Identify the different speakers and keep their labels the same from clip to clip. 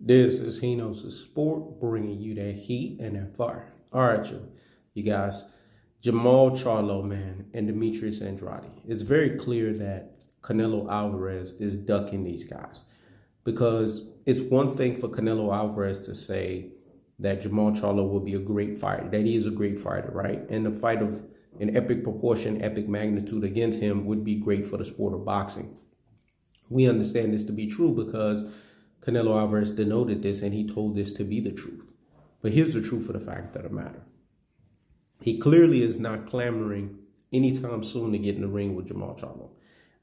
Speaker 1: This is Hino's Sport, bringing you that heat and that fire. All right, you guys, Jermall Charlo, man, and Demetrius Andrade. It's very clear that Canelo Alvarez is ducking these guys because it's one thing for Canelo Alvarez to say that Jermall Charlo will be a great fighter, that he is a great fighter, right? And the fight of an epic proportion, epic magnitude against him would be great for the sport of boxing. We understand this to be true because Canelo Alvarez denoted this and he told this to be the truth. But here's the truth of the fact of the matter. He clearly is not clamoring anytime soon to get in the ring with Jermall Charlo.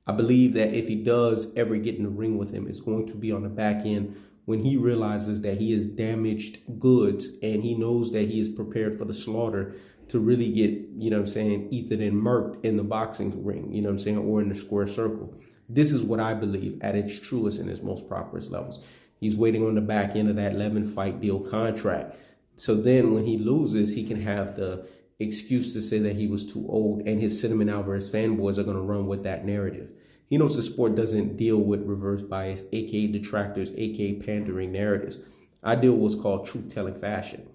Speaker 1: I believe that if he does ever get in the ring with him, it's going to be on the back end when he realizes that he is damaged goods and he knows that he is prepared for the slaughter to really get, ethered and murked in the boxing ring, or in the square circle. This is what I believe at its truest and its most prosperous levels. He's waiting on the back end of that 11-fight deal contract. So then when he loses, he can have the excuse to say that he was too old, and his Cinnamon Alvarez fanboys are going to run with that narrative. He knows the sport doesn't deal with reverse bias, aka detractors, aka pandering narratives. I deal with what's called truth-telling fashion.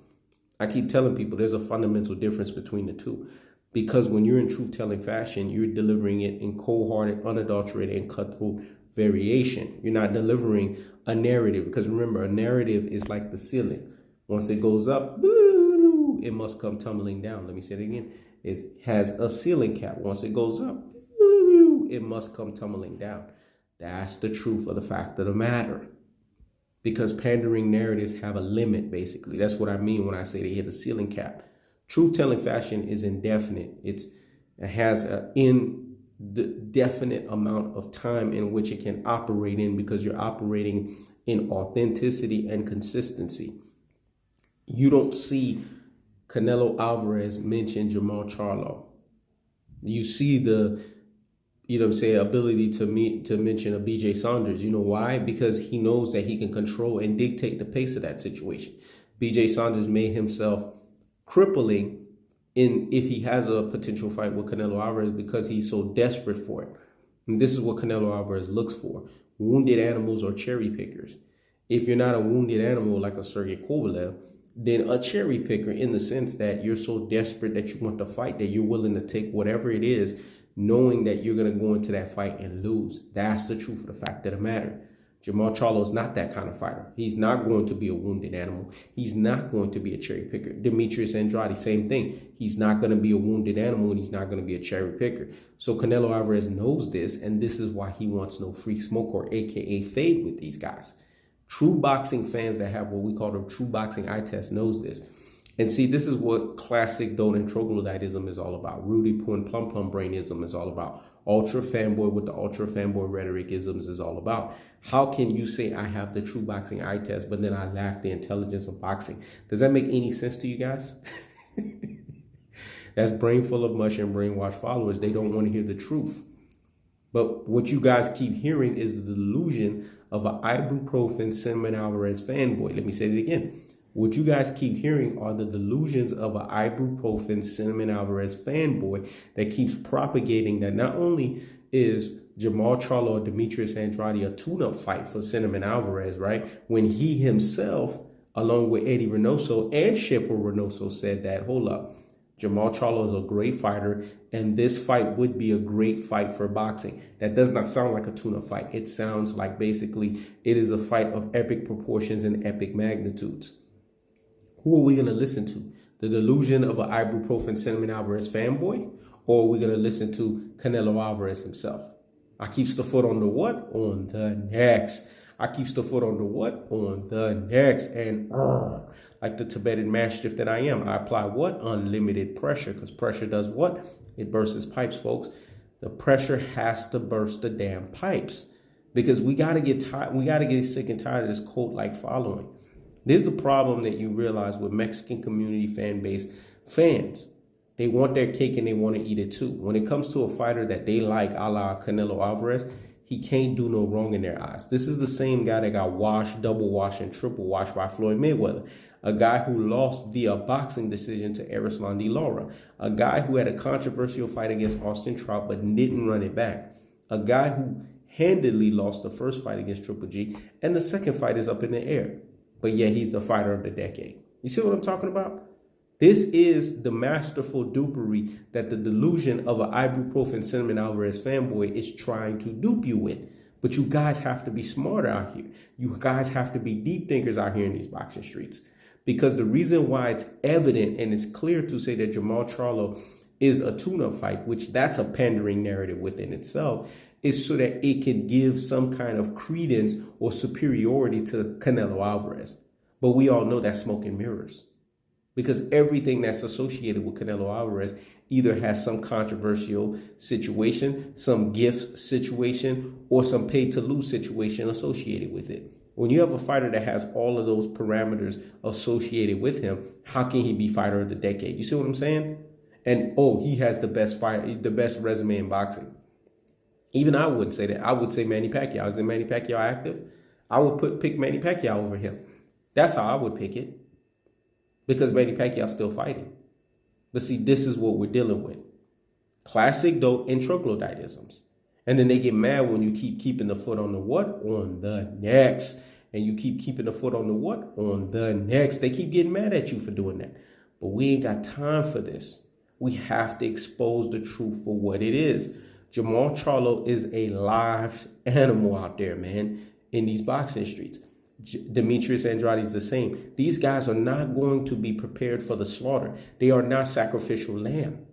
Speaker 1: I keep telling people there's a fundamental difference between the two. Because when you're in truth-telling fashion, you're delivering it in cold-hearted, unadulterated, and cutthroat variation. You're not delivering a narrative. Because remember, a narrative is like the ceiling. Once it goes up, it must come tumbling down. Let me say it again. It has a ceiling cap. Once it goes up, it must come tumbling down. That's the truth of the fact of the matter. Because pandering narratives have a limit, basically. That's what I mean when I say they hit a ceiling cap. Truth-telling fashion is indefinite. It has an indefinite amount of time in which it can operate in because you're operating in authenticity and consistency. You don't see Canelo Alvarez mention Jermall Charlo. You see the, ability to mention a BJ Saunders. You know why? Because he knows that he can control and dictate the pace of that situation. BJ Saunders made himself crippling if he has a potential fight with Canelo Alvarez because he's so desperate for it. And this is what Canelo Alvarez looks for: wounded animals or cherry pickers. If you're not a wounded animal like a Sergey Kovalev, then a cherry picker in the sense that you're so desperate that you want to fight that you're willing to take whatever it is, knowing that you're going to go into that fight and lose. That's the truth of the fact of the matter. Jermall Charlo is not that kind of fighter. He's not going to be a wounded animal. He's not going to be a cherry picker. Demetrius Andrade, same thing. He's not going to be a wounded animal, and he's not going to be a cherry picker. So Canelo Alvarez knows this, and this is why he wants no free smoke, or AKA fade, with these guys. True boxing fans that have what we call the true boxing eye test knows this. And see, this is what classic Dolan troglodytism is all about. Rudy Poo Plum Plum Brainism is all about. Ultra fanboy with the ultra fanboy rhetoric isms is all about. How can you say I have the true boxing eye test, but then I lack the intelligence of boxing? Does that make any sense to you guys? That's brain full of mush and brainwashed followers. They don't want to hear the truth. But what you guys keep hearing is the delusion of an ibuprofen Cinnamon Alvarez fanboy. Let me say it again. What you guys keep hearing are the delusions of an ibuprofen Cinnamon Alvarez fanboy that keeps propagating that not only is Jermall Charlo or Demetrius Andrade a tune-up fight for Cinnamon Alvarez, right? When he himself, along with Eddie Reynoso and Shipper Reynoso, said that, hold up, Jermall Charlo is a great fighter, and this fight would be a great fight for boxing. That does not sound like a tune-up fight. It sounds like basically it is a fight of epic proportions and epic magnitudes. Who are we going to listen to? The delusion of an ibuprofen Cinnamon Alvarez fanboy? Or are we going to listen to Canelo Alvarez himself? I keeps the foot on the what? On the next. I keeps the foot on the what? On the next. And like the Tibetan Mastiff that I am, I apply what? Unlimited pressure. Because pressure does what? It bursts pipes, folks. The pressure has to burst the damn pipes. Because we got to get tired. We got to get sick and tired of this cult-like following. This is the problem that you realize with Mexican community fan base fans. They want their cake and they want to eat it too. When it comes to a fighter that they like, a la Canelo Alvarez, he can't do no wrong in their eyes. This is the same guy that got washed, double washed, and triple washed by Floyd Mayweather. A guy who lost via boxing decision to Erislan de Lara. A guy who had a controversial fight against Austin Trout but didn't run it back. A guy who handedly lost the first fight against Triple G, and the second fight is up in the air. but yet he's the fighter of the decade. You see what I'm talking about? This is the masterful dupery that the delusion of an ibuprofen cinnamon Alvarez fanboy is trying to dupe you with. But you guys have to be smarter out here. You guys have to be deep thinkers out here in these boxing streets. Because the reason why it's evident and it's clear to say that Jermall Charlo is a tune-up fight, which that's a pandering narrative within itself, is so that it can give some kind of credence or superiority to Canelo Alvarez. But we all know that's smoke and mirrors. Because everything that's associated with Canelo Alvarez either has some controversial situation, some gift situation, or some pay-to-lose situation associated with it. When you have a fighter that has all of those parameters associated with him, how can he be fighter of the decade? You see what I'm saying? And, oh, he has the best fight, the best resume in boxing. Even I wouldn't say that. I would say Manny Pacquiao. Is Manny Pacquiao active? I would pick Manny Pacquiao over him. That's how I would pick it. Because Manny Pacquiao's still fighting. But see, this is what we're dealing with. Classic dope and troglodytisms. And then they get mad when you keep keeping the foot on the what? On the next. And you keep keeping the foot on the what? On the next. They keep getting mad at you for doing that. But we ain't got time for this. We have to expose the truth for what it is. Jermall Charlo is a live animal out there, man, in these boxing streets. Demetrius Andrade is the same. These guys are not going to be prepared for the slaughter. They are not sacrificial lamb.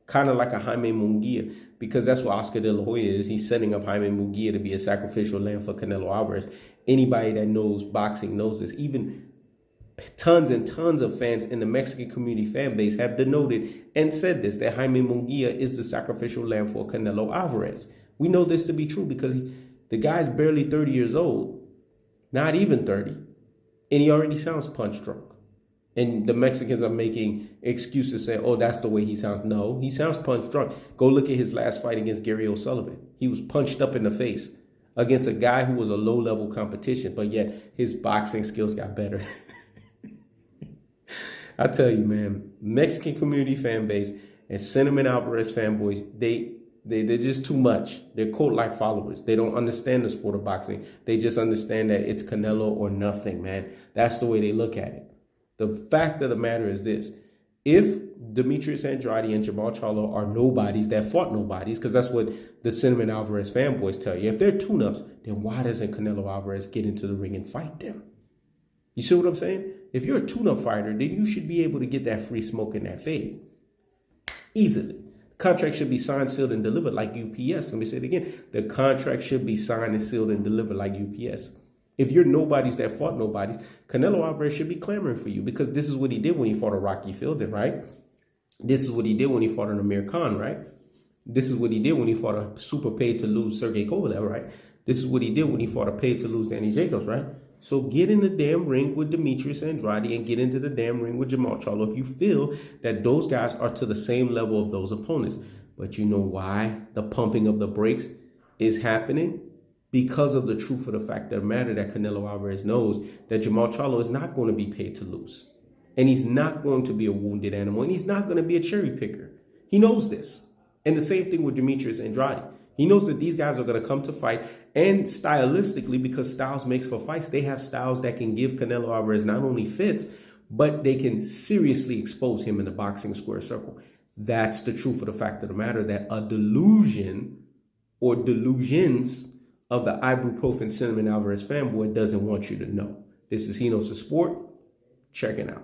Speaker 1: Kind of like a Jaime Munguia, because that's what Oscar De La Hoya is. He's setting up Jaime Munguia to be a sacrificial lamb for Canelo Alvarez. Anybody that knows boxing knows this. Even tons and tons of fans in the Mexican community fan base have denoted and said this, that Jaime Munguia is the sacrificial lamb for Canelo Alvarez. We know this to be true because the guy's barely 30 years old. Not even 30. And he already sounds punch drunk. And the Mexicans are making excuses saying, oh, that's the way he sounds. No, he sounds punch drunk. Go look at his last fight against Gary O'Sullivan. He was punched up in the face against a guy who was a low-level competition, but yet his boxing skills got better. I tell you, man, Mexican community fan base and Cinnamon Alvarez fanboys, they're just too much. They're cult-like followers. They don't understand the sport of boxing. They just understand that it's Canelo or nothing, man. That's the way they look at it. The fact of the matter is this. If Demetrius Andrade and Jermall Charlo are nobodies that fought nobodies, because that's what the Cinnamon Alvarez fanboys tell you. If they're tune-ups, then why doesn't Canelo Alvarez get into the ring and fight them? You see what I'm saying? If you're a tune-up fighter, then you should be able to get that free smoke and that fade. Easily. Contract should be signed, sealed, and delivered like UPS. Let me say it again. The contract should be signed and sealed and delivered like UPS. If you're nobodies that fought nobodies, Canelo Alvarez should be clamoring for you because this is what he did when he fought a Rocky Fielding, right? This is what he did when he fought an Amir Khan, right? This is what he did when he fought a super paid-to-lose Sergey Kovalev, right? This is what he did when he fought a paid-to-lose Danny Jacobs, right? So get in the damn ring with Demetrius Andrade and get into the damn ring with Jermall Charlo if you feel that those guys are to the same level of those opponents. But you know why the pumping of the brakes is happening? Because of the truth of the fact of the matter that Canelo Alvarez knows that Jermall Charlo is not going to be paid to lose. And he's not going to be a wounded animal. And he's not going to be a cherry picker. He knows this. And the same thing with Demetrius Andrade. He knows that these guys are going to come to fight, and stylistically, because styles makes for fights, they have styles that can give Canelo Alvarez not only fits, but they can seriously expose him in the boxing square circle. That's the truth of the fact of the matter, that a delusion or delusions of the ibuprofen Cinnamon Alvarez fanboy doesn't want you to know. This is He Knows the Sport. Check it out.